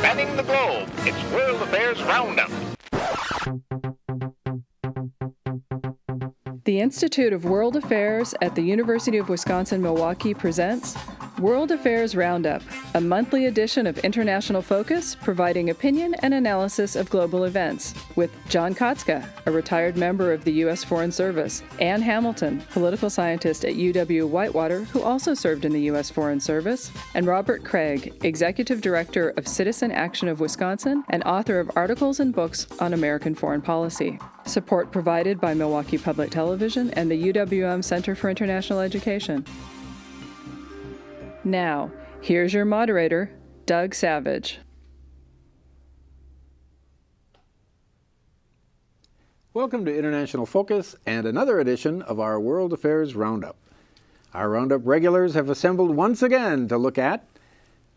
Spanning the globe, it's World Affairs Roundup. The Institute of World Affairs at the University of Wisconsin-Milwaukee presents World Affairs Roundup, a monthly edition of International Focus providing opinion and analysis of global events, with John Katzka, a retired member of the U.S. Foreign Service, Ann Hamilton, political scientist at UW-Whitewater, who also served in the U.S. Foreign Service, and Robert Kraig, executive director of Citizen Action of Wisconsin and author of articles and books on American foreign policy. Support provided by Milwaukee Public Television and the UWM Center for International Education. Now, here's your moderator, Doug Savage. Welcome to International Focus and another edition of our World Affairs Roundup. Our Roundup regulars have assembled once again to look at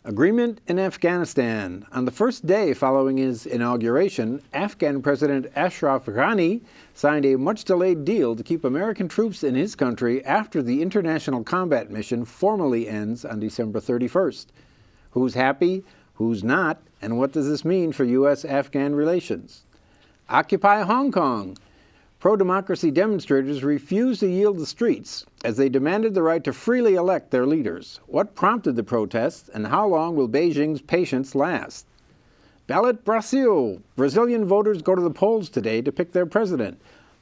agreement in Afghanistan. On the first day following his inauguration, Afghan President Ashraf Ghani signed a much-delayed deal to keep American troops in his country after the international combat mission formally ends on December 31st. Who's happy, who's not, and what does this mean for US-Afghan relations? Occupy Hong Kong. Pro-democracy demonstrators refused to yield the streets as they demanded the right to freely elect their leaders. What prompted the protests, and how long will Beijing's patience last? Ballot Brasil. Brazilian voters go to the polls today to pick their president.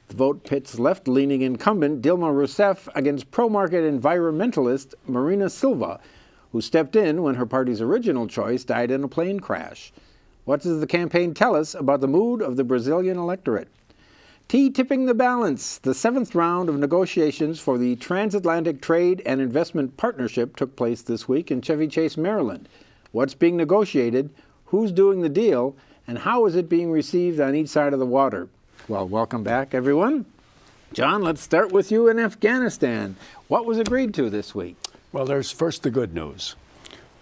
The vote pits left-leaning incumbent Dilma Rousseff against pro-market environmentalist Marina Silva, who stepped in when her party's original choice died in a plane crash. What does the campaign tell us about the mood of the Brazilian electorate? Tipping the balance. The seventh round of negotiations for the Transatlantic Trade and Investment Partnership took place this week in Chevy Chase, Maryland. What's being negotiated, who's doing the deal, and how is it being received on each side of the water? Well, welcome back, everyone. John, let's start with you in Afghanistan. What was agreed to this week? Well, there's first the good news.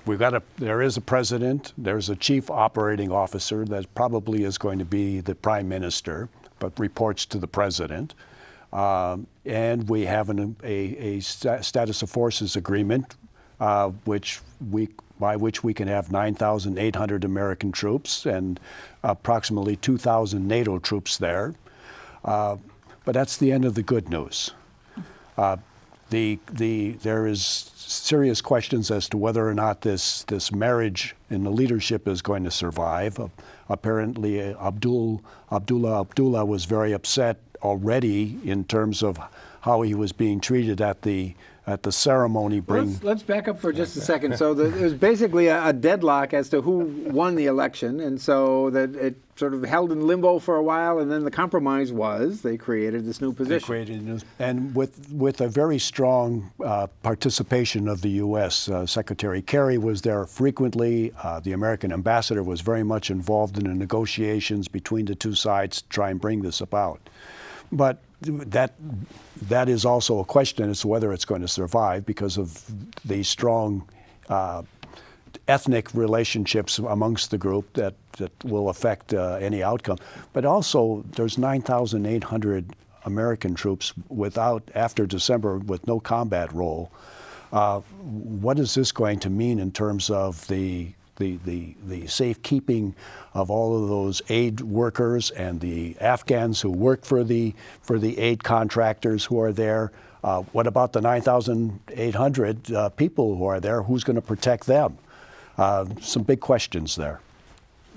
There is a president, there's a chief operating officer that probably is going to be the prime minister, but reports to the president. And we have a status of forces agreement, by which we can have 9,800 American troops and approximately 2,000 NATO troops there. But that's the end of the good news. There is serious questions as to whether or not this marriage in the leadership is going to survive. Apparently, Abdullah was very upset already in terms of how he was being treated at the ceremony. Let's back up for just a second. So it was basically a deadlock as to who won the election, and so that it sort of held in limbo for a while, and then the compromise was they created this new position. And with a very strong participation of the U.S. Secretary Kerry was there frequently. The American ambassador was very much involved in the negotiations between the two sides to try and bring this about. But that is also a question as to whether it's going to survive because of the strong ethnic relationships amongst the group that will affect any outcome. But also, there's 9,800 American troops after December with no combat role. What is this going to mean in terms of the safekeeping of all of those aid workers and the Afghans who work for the aid contractors who are there? What about the 9,800 people who are there? Who's going to protect them? Some big questions there.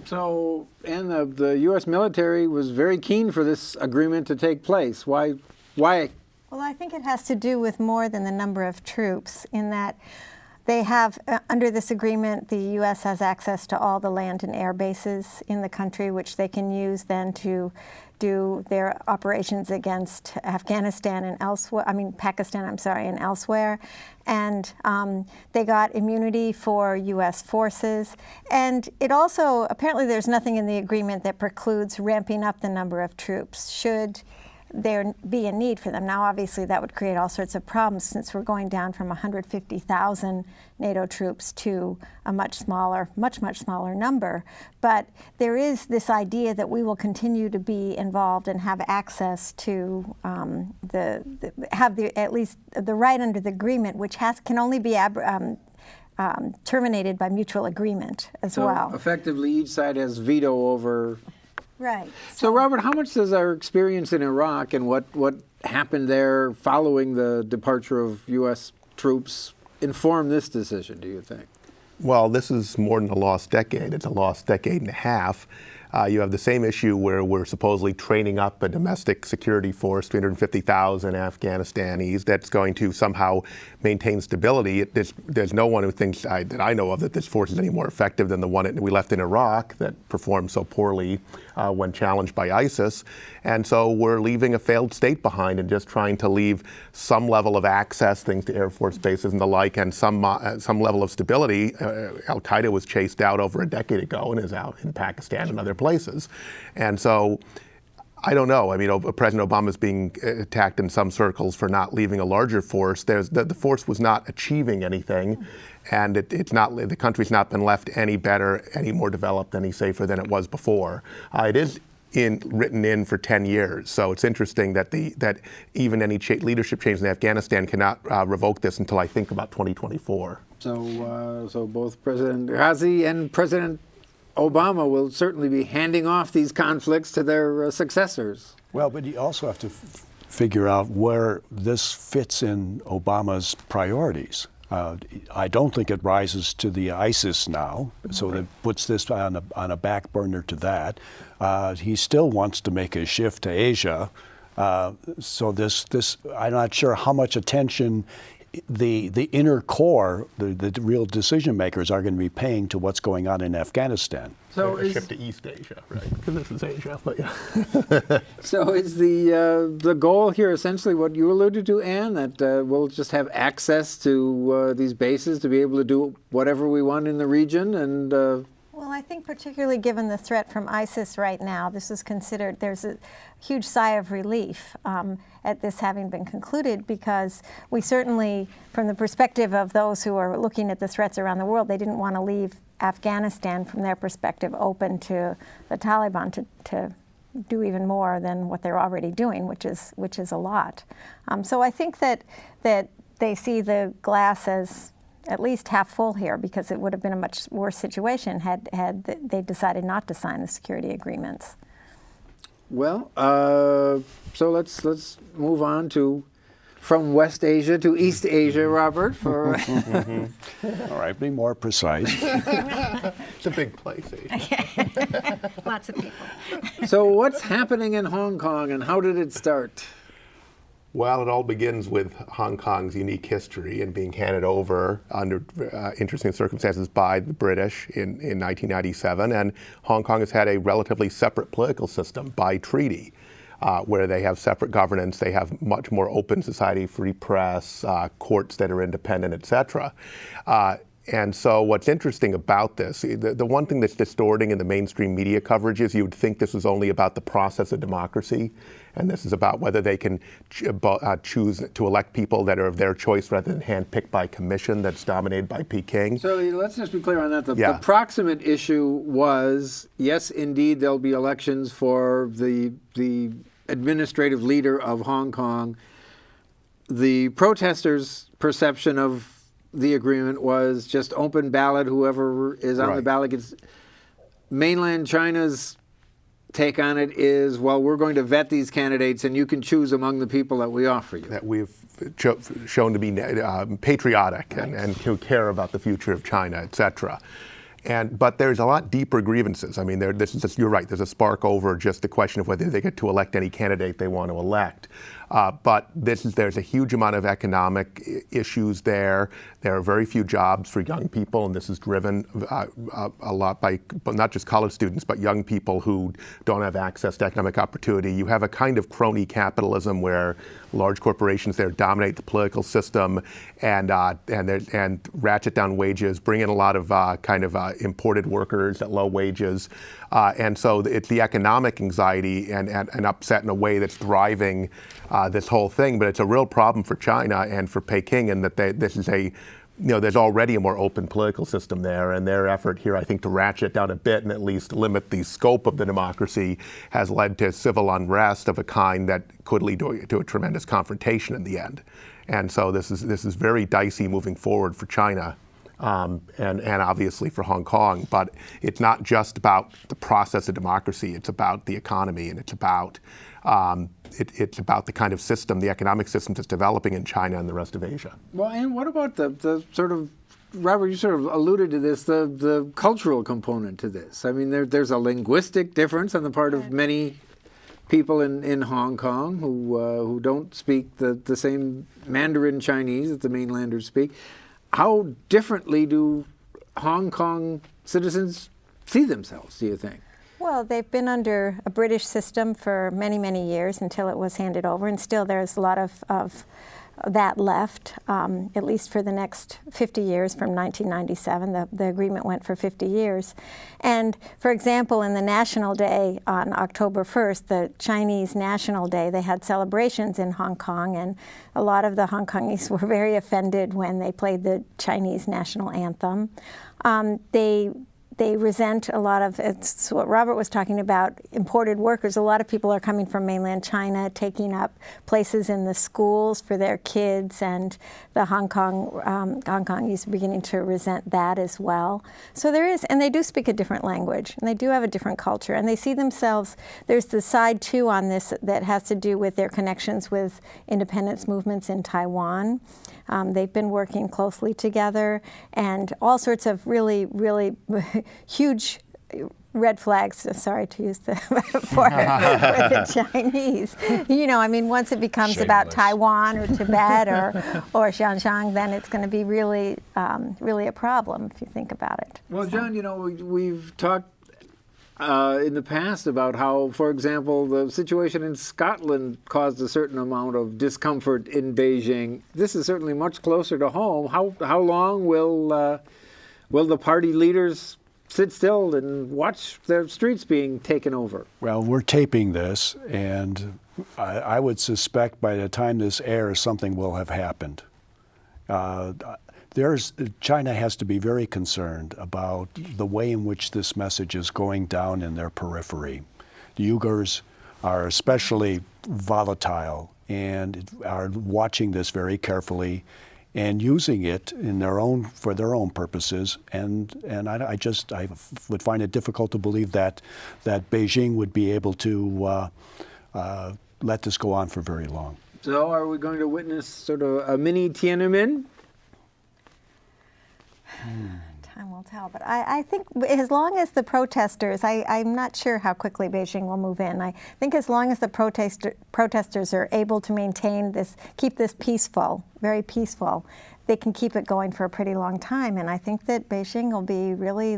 So, and the U.S. military was very keen for this agreement to take place. Why? Well, I think it has to do with more than the number of troops, in that they have, under this agreement, the U.S. has access to all the land and air bases in the country, which they can use then to do their operations against Pakistan, and elsewhere. And they got immunity for U.S. forces. And it also, apparently there's nothing in the agreement that precludes ramping up the number of troops should there be a need for them. Now, obviously, that would create all sorts of problems since we're going down from 150,000 NATO troops to a much smaller number. But there is this idea that we will continue to be involved and have access to at least the right under the agreement, which can only be terminated by mutual agreement as well. Effectively, each side has veto over. Right. So, Robert, how much does our experience in Iraq and what happened there following the departure of U.S. troops inform this decision, do you think? Well, this is more than a lost decade. It's a lost decade and a half. You have the same issue where we're supposedly training up a domestic security force, 350,000 Afghanistanis, that's going to somehow maintain stability. There's no one who thinks that I know of that this force is any more effective than the one we left in Iraq that performed so poorly when challenged by ISIS. And so we're leaving a failed state behind and just trying to leave some level of access, things to Air Force bases and the like, and some level of stability. Al-Qaeda was chased out over a decade ago and is out in Pakistan and other places. And so I don't know. I mean, President Obama is being attacked in some circles for not leaving a larger force. The force was not achieving anything, and the country's not been left any better, any more developed, any safer than it was before. It is written in for 10 years. So it's interesting that even any leadership change in Afghanistan cannot revoke this until I think about 2024. So both President Ghazi and President Obama will certainly be handing off these conflicts to their successors. Well, but you also have to figure out where this fits in Obama's priorities. I don't think it rises to the ISIS now, so that puts this on a back burner to that. He still wants to make a shift to Asia. So this I'm not sure how much attention the inner core, the real decision makers, are going to be paying to what's going on in Afghanistan. So shift to East Asia, right? Because this is Asia, but yeah. So is the goal here essentially what you alluded to, Anne, that we'll just have access to these bases to be able to do whatever we want in the region? And well, I think particularly given the threat from ISIS right now, this is considered, there's a huge sigh of relief at this having been concluded, because we certainly, from the perspective of those who are looking at the threats around the world, they didn't want to leave Afghanistan, from their perspective, open to the Taliban to do even more than what they're already doing, which is a lot. So I think that they see the glass as at least half full here, because it would have been a much worse situation had they decided not to sign the security agreements. Well, so let's move on from West Asia to East Asia, Robert. For All right, be more precise. It's a big place, Asia. Lots of people. So what's happening in Hong Kong, and how did it start? Well, it all begins with Hong Kong's unique history and being handed over under interesting circumstances by the British in 1997. And Hong Kong has had a relatively separate political system by treaty, where they have separate governance, they have much more open society, free press, courts that are independent, et cetera. And so what's interesting about this, the one thing that's distorting in the mainstream media coverage is you would think this is only about the process of democracy, and this is about whether they can choose to elect people that are of their choice rather than handpicked by commission that's dominated by Peking. So let's just be clear on that. The proximate issue was, yes, indeed, there'll be elections for the administrative leader of Hong Kong. The protesters' perception of the agreement was just open ballot, whoever is on the ballot gets. Mainland China's take on it is, well, we're going to vet these candidates and you can choose among the people that we offer you. That we've shown to be patriotic and who care about the future of China, et cetera. But there's a lot deeper grievances. I mean, you're right, there's a spark over just the question of whether they get to elect any candidate they want to elect. But there's a huge amount of economic issues there. There are very few jobs for young people, and this is driven a lot by not just college students, but young people who don't have access to economic opportunity. You have a kind of crony capitalism where large corporations there dominate the political system and ratchet down wages, bring in a lot of imported workers at low wages. And so it's the economic anxiety and upset in a way that's driving this whole thing. But it's a real problem for China and for Peking, in that there's already a more open political system there, and their effort here, I think, to ratchet down a bit and at least limit the scope of the democracy has led to civil unrest of a kind that could lead to a tremendous confrontation in the end. And so this is very dicey moving forward for China. and obviously for Hong Kong. But it's not just about the process of democracy. It's about the economy, and it's about the kind of system, the economic system that's developing in China and the rest of Asia. Well, and what about the sort of, Robert, you sort of alluded to this, the cultural component to this. I mean, there's a linguistic difference on the part of many people in Hong Kong who don't speak the same Mandarin Chinese that the mainlanders speak. How differently do Hong Kong citizens see themselves, do you think? Well, they've been under a British system for many, many years until it was handed over, and still there's a lot of that left, at least for the next 50 years from 1997. The agreement went for 50 years. And for example, in the National Day on October 1st, the Chinese National Day, they had celebrations in Hong Kong, and a lot of the Hong Kongese were very offended when they played the Chinese national anthem. They resent a lot of, it's what Robert was talking about, imported workers. A lot of people are coming from mainland China, taking up places in the schools for their kids, and the Hong Kongese are beginning to resent that as well. So there is, and they do speak a different language, and they do have a different culture, and they see themselves, there's the side too on this that has to do with their connections with independence movements in Taiwan. They've been working closely together, and all sorts of really, really huge red flags, sorry to use the metaphor, with the Chinese. You know, I mean, once it becomes about Taiwan or Tibet or Xinjiang, then it's going to be really, really a problem if you think about it. Well, John, you know, we've talked in the past about how, for example, the situation in Scotland caused a certain amount of discomfort in Beijing. This is certainly much closer to home. How long will the party leaders sit still and watch their streets being taken over? Well, we're taping this, and I would suspect by the time this airs, something will have happened. China has to be very concerned about the way in which this message is going down in their periphery. The Uyghurs are especially volatile and are watching this very carefully and using it for their own purposes. And I would find it difficult to believe that Beijing would be able to let this go on for very long. So are we going to witness sort of a mini Tiananmen? Time will tell, but I think as long as the protesters, I'm not sure how quickly Beijing will move in. I think as long as the protesters are able to maintain this, keep this peaceful, very peaceful, they can keep it going for a pretty long time. And I think that Beijing will be really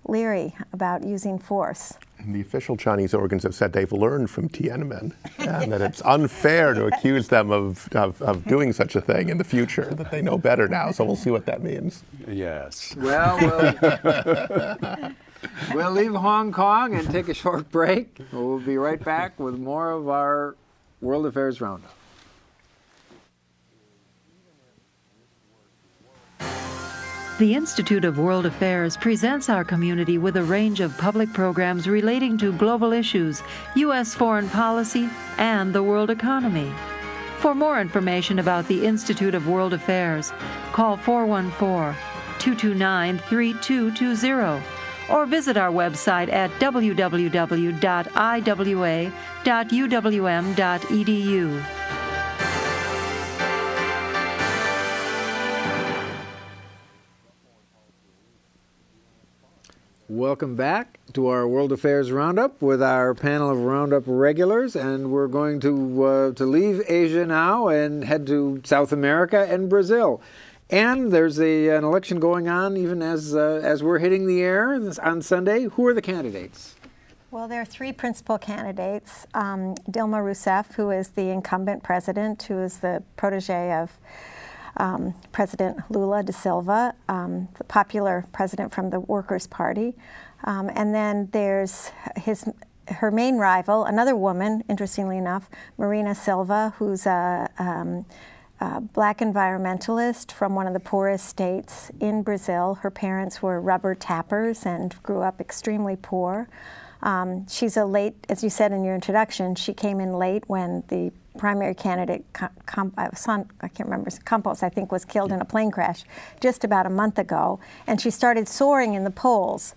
leery about using force. And the official Chinese organs have said they've learned from Tiananmen, and that it's unfair to accuse them of doing such a thing in the future, that they know better now, so we'll see what that means. Yes. Well, we'll leave Hong Kong and take a short break. We'll be right back with more of our World Affairs Roundup. The Institute of World Affairs presents our community with a range of public programs relating to global issues, U.S. foreign policy, and the world economy. For more information about the Institute of World Affairs, call 414-229-3220 or visit our website at www.iwa.uwm.edu. Welcome back to our World Affairs Roundup with our panel of Roundup regulars, and we're going to leave Asia now and head to South America and Brazil. And there's an election going on even as we're hitting the air on Sunday. Who are the candidates? Well, there are three principal candidates. Dilma Rousseff, who is the incumbent president, who is the protege of President Lula da Silva, the popular president from the Workers' Party. And then there's her main rival, another woman, interestingly enough, Marina Silva, who's a black environmentalist from one of the poorest states in Brazil. Her parents were rubber tappers and grew up extremely poor. She's a late, as you said in your introduction, she came in late when the primary candidate, I can't remember, Campos, I think, was killed in a plane crash just about a month ago. And she started soaring in the polls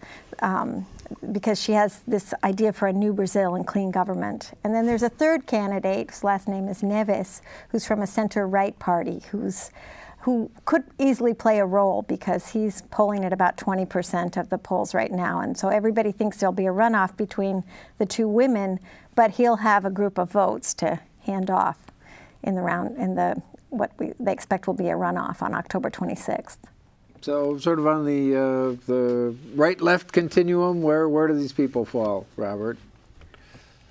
because she has this idea for a new Brazil and clean government. And then there's a third candidate, whose last name is Neves, who's from a center-right party, who could easily play a role because he's polling at about 20% of the polls right now. And so everybody thinks there'll be a runoff between the two women, but he'll have a group of votes to hand off in they expect will be a runoff on October 26th. So sort of on the right-left continuum, where do these people fall, Robert?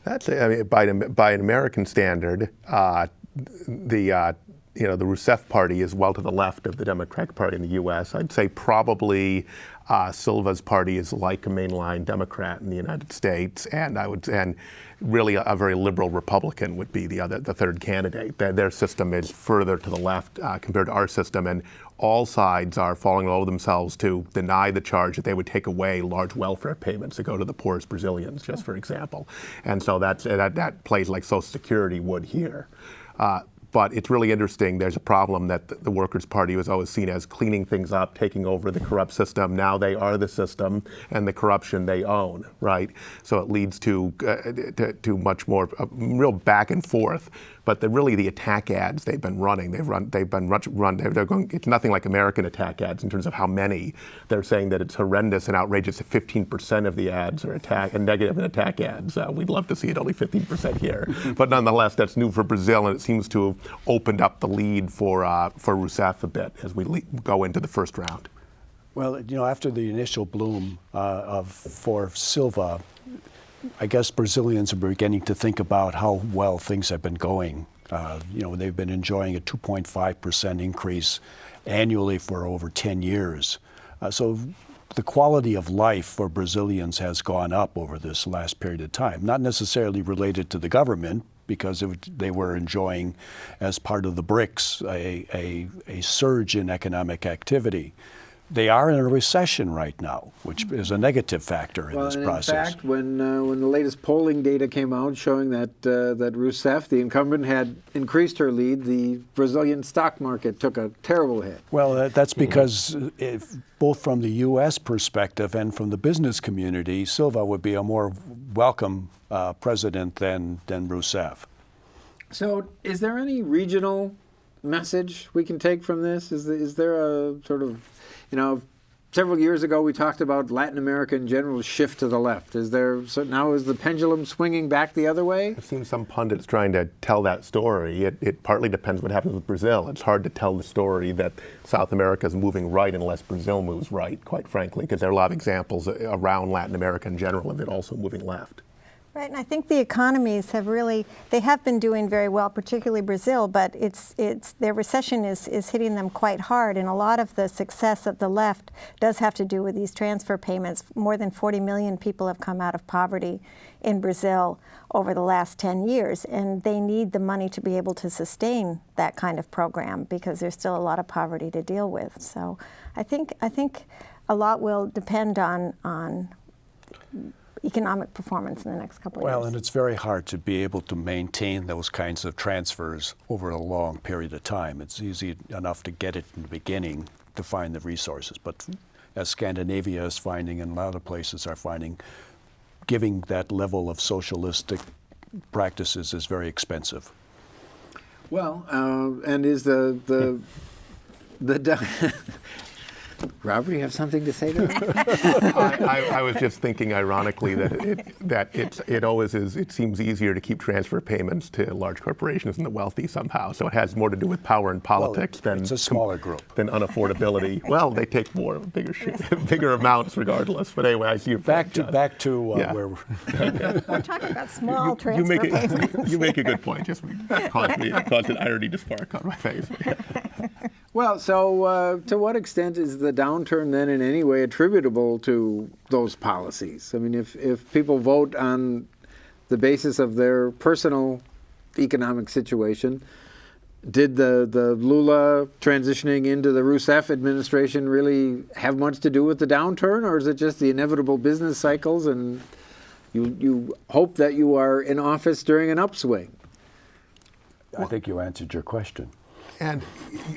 That's, I mean, by an American standard, the Rousseff party is well to the left of the Democratic Party in the U.S. I'd say probably Silva's party is like a mainline Democrat in the United States, and really a very liberal Republican would be the third candidate. Their system is further to the left compared to our system, and all sides are falling all over themselves to deny the charge that they would take away large welfare payments that go to the poorest Brazilians, just for example. And so that plays like Social Security would here. But it's really interesting. There's a problem that the Workers' Party was always seen as cleaning things up, taking over the corrupt system. Now they are the system, and the corruption they own, right? So it leads to much more real back and forth. But really the attack ads they've been running, they're going. It's nothing like American attack ads in terms of how many. They're saying that it's horrendous and outrageous that 15% of the ads are negative and attack ads. We'd love to see it only 15% here, but nonetheless, that's new for Brazil, and it seems to have opened up the lead for Rousseff a bit as we go into the first round. Well, after the initial bloom for Silva, I guess Brazilians are beginning to think about how well things have been going. They've been enjoying a 2.5% increase annually for over 10 years. So the quality of life for Brazilians has gone up over this last period of time, not necessarily related to the government, because they were enjoying, as part of the BRICS, a surge in economic activity. They are in a recession right now, which is a negative factor in this process. In fact, when the latest polling data came out showing that Rousseff, the incumbent, had increased her lead, the Brazilian stock market took a terrible hit. Well, that's because both from the U.S. perspective and from the business community, Silva would be a more welcome president than Rousseff. So is there any regional message we can take from this? Is there a sort of, several years ago we talked about Latin America in general shift to the left. Now is the pendulum swinging back the other way? I've seen some pundits trying to tell that story. It partly depends what happens with Brazil. It's hard to tell the story that South America is moving right unless Brazil moves right, quite frankly, because there are a lot of examples around Latin America in general of it also moving left. Right, and I think the economies have been doing very well, particularly Brazil, but their recession is hitting them quite hard, and a lot of the success of the left does have to do with these transfer payments. More than 40 million people have come out of poverty in Brazil over the last 10 years, and they need the money to be able to sustain that kind of program because there's still a lot of poverty to deal with. So I think a lot will depend on economic performance in the next couple of years. Well, and it's very hard to be able to maintain those kinds of transfers over a long period of time. It's easy enough to get it in the beginning to find the resources, but as Scandinavia is finding and a lot of places are finding, giving that level of socialistic practices is very expensive. Well, and is Robert, you have something to say to that? I was just thinking, ironically, that it always is. It seems easier to keep transfer payments to large corporations and the wealthy somehow. So it has more to do with power and politics than it's a smaller group than unaffordability. Well, they take bigger amounts regardless. But anyway, I see your back to where we're talking about small transfer payments. You make a good point. Just caused an irony to spark on my face. Well, so to what extent is the downturn then in any way attributable to those policies? I mean, if people vote on the basis of their personal economic situation, did the Lula transitioning into the Rousseff administration really have much to do with the downturn, or is it just the inevitable business cycles and you hope that you are in office during an upswing? I think you answered your question. And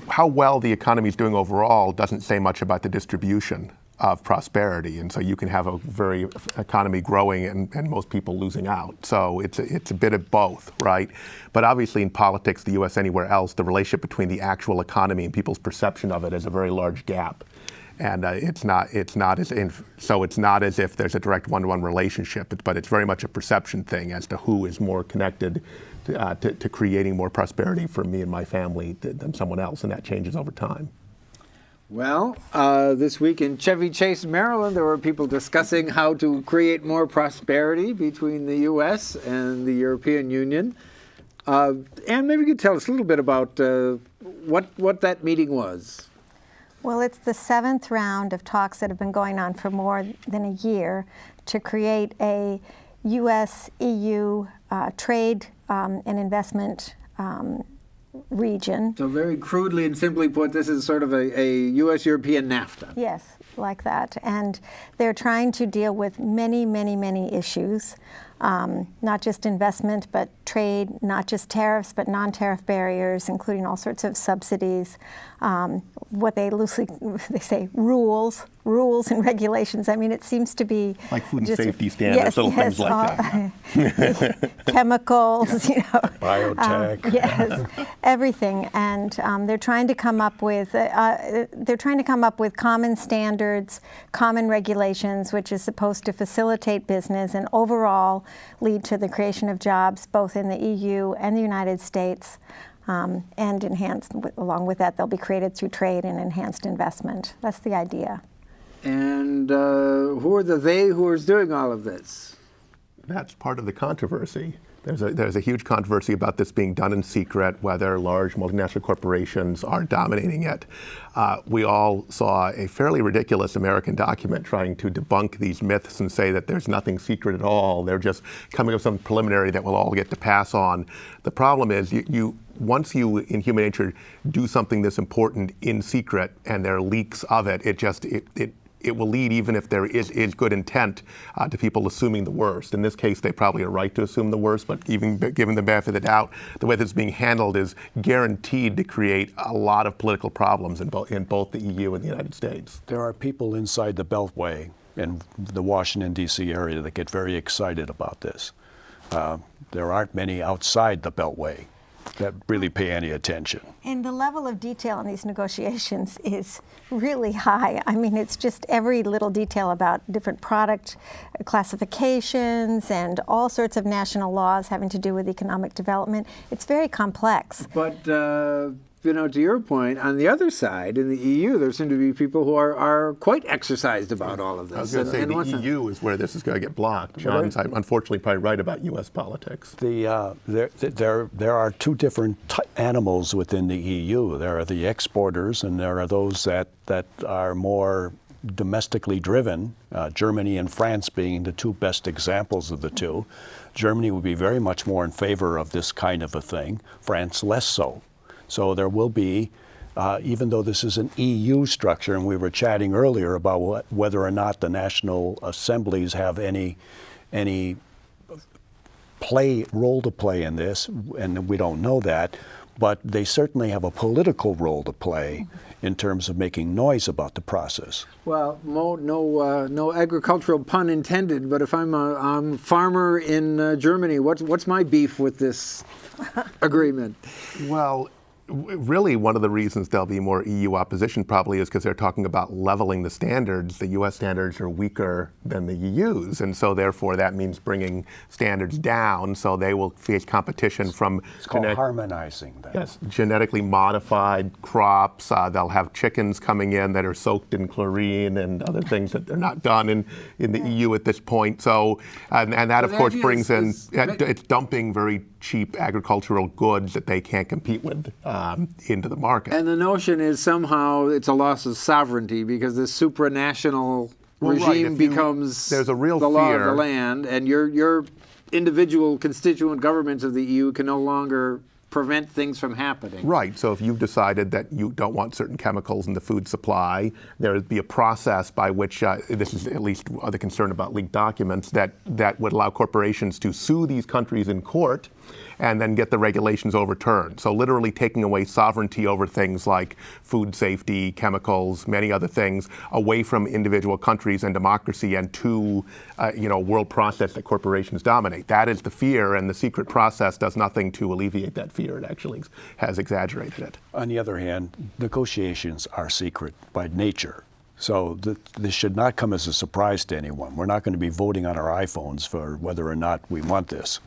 how well the economy is doing overall doesn't say much about the distribution of prosperity. And so you can have a very economy growing and most people losing out. So it's a bit of both, right? But obviously in politics, the U.S., anywhere else, the relationship between the actual economy and people's perception of it is a very large gap. And it's not as if there's a direct one-to-one relationship, but it's very much a perception thing as to who is more connected to creating more prosperity for me and my family than someone else, and that changes over time. Well, this week in Chevy Chase, Maryland, there were people discussing how to create more prosperity between the U.S. and the European Union. And maybe you could tell us a little bit about what that meeting was. Well, it's the 7th round of talks that have been going on for more than a year to create a U.S.-EU trade and investment region. So very crudely and simply put, this is sort of a U.S.-European NAFTA. Yes, like that. And they're trying to deal with many, many, many issues, not just investment, but trade, not just tariffs, but non-tariff barriers, including all sorts of subsidies, what they loosely say rules and regulations. I mean, it seems to be like food and just, safety standards, little things like that. Chemicals, Biotech. yes, everything. And they're trying to come up with common standards, common regulations, which is supposed to facilitate business and overall lead to the creation of jobs both in the EU and the United States. And enhanced, along with that, they'll be created through trade and enhanced investment. That's the idea. And who are the they who is doing all of this? That's part of the controversy. There's a huge controversy about this being done in secret, whether large multinational corporations are dominating it. We all saw a fairly ridiculous American document trying to debunk these myths and say that there's nothing secret at all. They're just coming up with some preliminary that we'll all get to pass on. The problem is once you, in human nature, do something this important in secret and there are leaks of it, it will lead, even if there is good intent, to people assuming the worst. In this case, they probably are right to assume the worst, but even given the benefit of the doubt, the way that's being handled is guaranteed to create a lot of political problems in both the EU and the United States. There are people inside the Beltway in the Washington, D.C. area that get very excited about this. There aren't many outside the Beltway that really pay any attention. And the level of detail in these negotiations is really high. I mean, it's just every little detail about different product classifications and all sorts of national laws having to do with economic development. It's very complex. But, to your point, on the other side, in the EU, there seem to be people who are quite exercised about all of this. I was going to say the EU is where this is going to get blocked. John's unfortunately probably right about U.S. politics. There are two different animals within the EU. There are the exporters, and there are those that are more domestically driven, Germany and France being the two best examples of the two. Germany would be very much more in favor of this kind of a thing, France less so. So there will be, even though this is an EU structure, and we were chatting earlier about whether or not the national assemblies have any role to play in this, and we don't know that, but they certainly have a political role to play in terms of making noise about the process. Well, no agricultural pun intended, but if I'm a farmer in Germany, what's my beef with this agreement? Well, really, one of the reasons there'll be more EU opposition probably is because they're talking about leveling the standards. The U.S. standards are weaker than the EU's, and so therefore that means bringing standards down. So they will face competition from it's called harmonizing that. Yes, genetically modified crops. They'll have chickens coming in that are soaked in chlorine and other things that they're not done in the EU at this point. So and that of course brings in it's dumping very cheap agricultural goods that they can't compete with into the market. And the notion is somehow it's a loss of sovereignty because this supranational regime becomes there's a real the fear. Law of the land, and your individual constituent governments of the EU can no longer prevent things from happening. Right. So if you've decided that you don't want certain chemicals in the food supply, there would be a process by which, this is at least the concern about leaked documents, that would allow corporations to sue these countries in court and then get the regulations overturned. So literally taking away sovereignty over things like food safety, chemicals, many other things, away from individual countries and democracy and to world process that corporations dominate. That is the fear, and the secret process does nothing to alleviate that fear. It actually has exaggerated it. On the other hand, negotiations are secret by nature. So this should not come as a surprise to anyone. We're not going to be voting on our iPhones for whether or not we want this.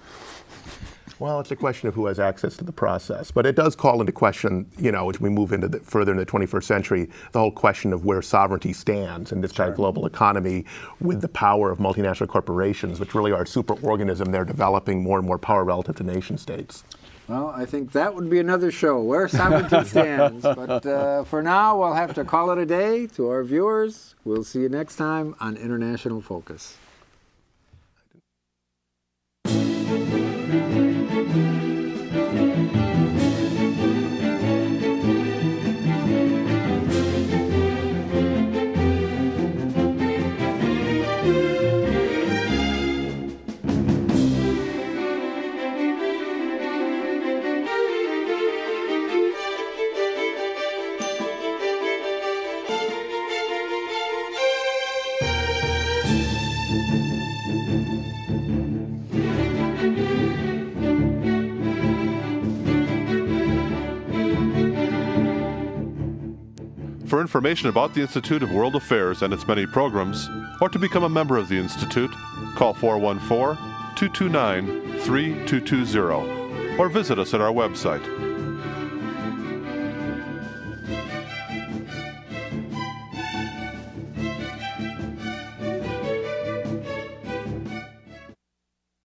Well, it's a question of who has access to the process. But it does call into question, as we move into further in the 21st century, the whole question of where sovereignty stands in this type of global economy with the power of multinational corporations, which really are a superorganism. They're developing more and more power relative to nation states. Well, I think that would be another show, where sovereignty stands. But for now, we'll have to call it a day. To our viewers, we'll see you next time on International Focus. For information about the Institute of World Affairs and its many programs, or to become a member of the Institute, call 414-229-3220 or visit us at our website,